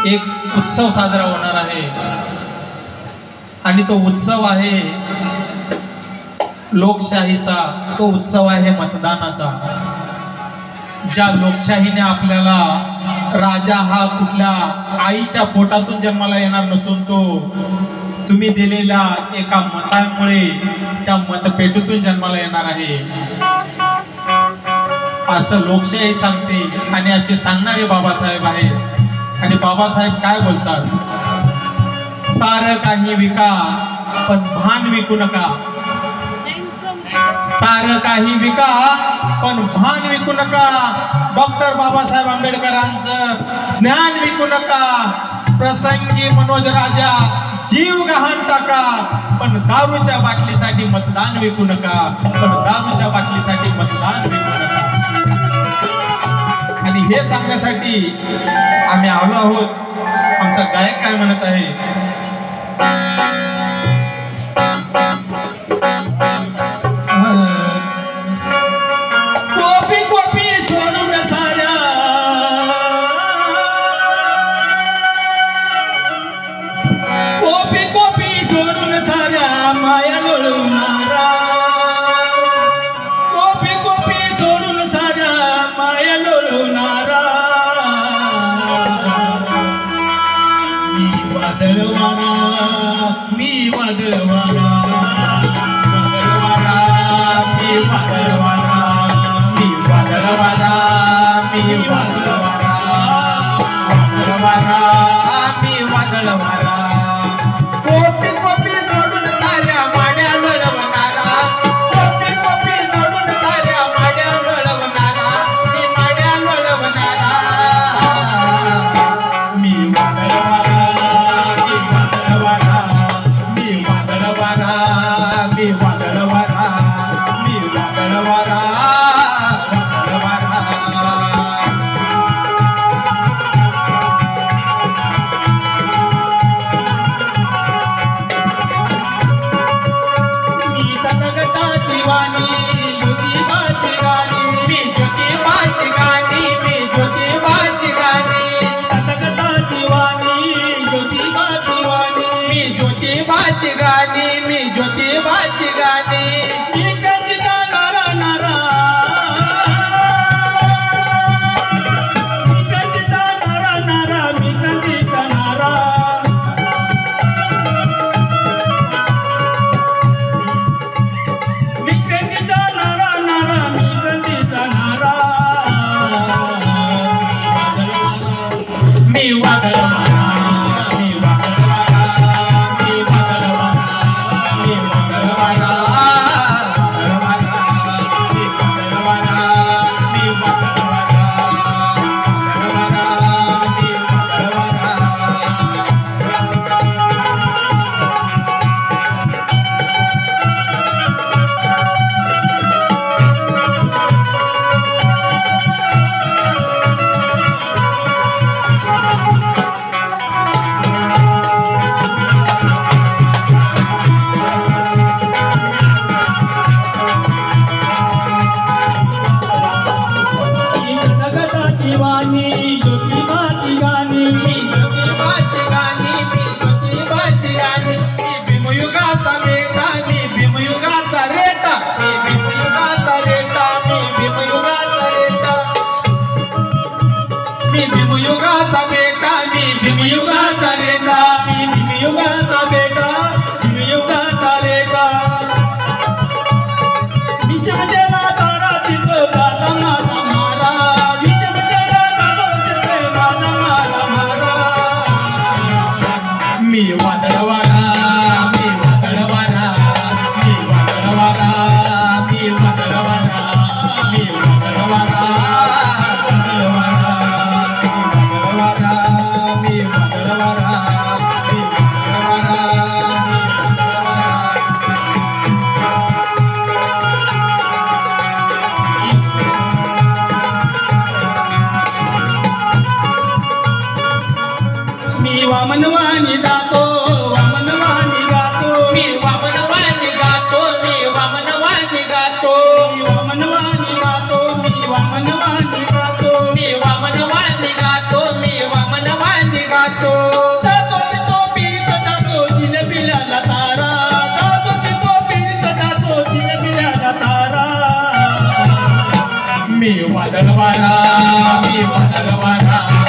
एक उत्सव साजरा होणार आहे आणि तो उत्सव आहे लोकशाहीचा, तो उत्सव आहे मतदानाचा। ज्या लोकशाहीने आपल्याला राजा हा कुठल्या आईच्या पोटातून जन्माला येणार नसून तो तुम्ही दिलेल्या एका मतामुळे त्या मतपेटीतून जन्माला येणार आहे असं लोकशाही सांगते आणि असे सांगणारे बाबासाहेब आहेत। आणि बाबासाहेब काय बोलतात, सारं काही विका पण भान विकू नका, सारं काही विका पण भान विकू नका। डॉक्टर बाबासाहेब आंबेडकरांचं ज्ञान विकू नका, प्रसंगी मनोज राजा जीव गहाण टाका, पण दारूच्या बाटलीसाठी मतदान विकू नका, पण दारूच्या बाटलीसाठी मतदान विकू नका। आणि हे सांगण्यासाठी आम्ही आलो आहोत। आमचा गायक काय म्हणत आहे, गोपी गोपी सोडून साऱ्या, गोपी गोपी सोडून साऱ्या माया लोळवणारा, गोपी गोपी सोडून साऱ्या माया लोळवणारा। मी वादळवारा, मी वादळवारा, वादळवारा, मी वादळवारा, मी वादळवारा, मी वादळवारा, वादळवारा, मी वादळवारा। गोपी गोपी सोडून साऱ्या माड्या लढवणारा, गोपी गोपी सोडून साऱ्या माड्या लढवणारा, मी माड्या लढवणारा। मी वादळवारा, मी वादळवारा, मी वादळवारा, मी वादळवारा, मी वादळवारा, वादळवारा। मी तनगताची वाणी, ज्योतिबाची गाणी, मी ज्योतिबाची गाणी, मी ज्योतिबाची गाणी, तनगताची वाणी, ज्योतिबाची वाणी, मी ज्योतिबाची गाणी, मी ज्योतिबाची गाणी। मी क्रांतीचा नारा नारा, मी क्रांतीचा नारा नारा, मी क्रांतीचा नारा। मी क्रांतीचा नारा नारा, मी क्रांतीचा नारा। मी वादळवारा, मी वादळवारा, मी वादळवारा, मी वादळवारा, वादळवारा, मी वादळवारा, मी वादळवारा, वादळवारा, मी वाणी, ज्योतिबाची गाणी, मी ज्योतिबाची गाणी, मी ज्योतिबाची गाणी। मी भीमयुगाचा बेटा, मी भीमयुगाचा रेटा, मी भीमयुगाचा रेटा, मी भीमयुगाचा रेटा, मी भीमयुगाचा बेटा, मी भीमयुगाचा रेटा, मी भीमयुगाचा बेटा, भीमयुगाचा रेटा। विषमतेला तारा तिथं गाता माझा मारा, मी वादळवारा, मी वादळवारा, मी वादळवारा, मी वादळवारा, मी वादळवारा, वादळवारा, मी वादळवारा, मी वादळवारा, मी वादळवारा, मी वामनवाणी जातो, वामनवाणी गातो, मी वामनवाणी गातो, मी वामनवाणी गातो, मी वामनवाणी गातो, मी वामनवाणी गातो, मी वामनवाणी गातो, मी वामनवाणी गातो। मी बनल वारा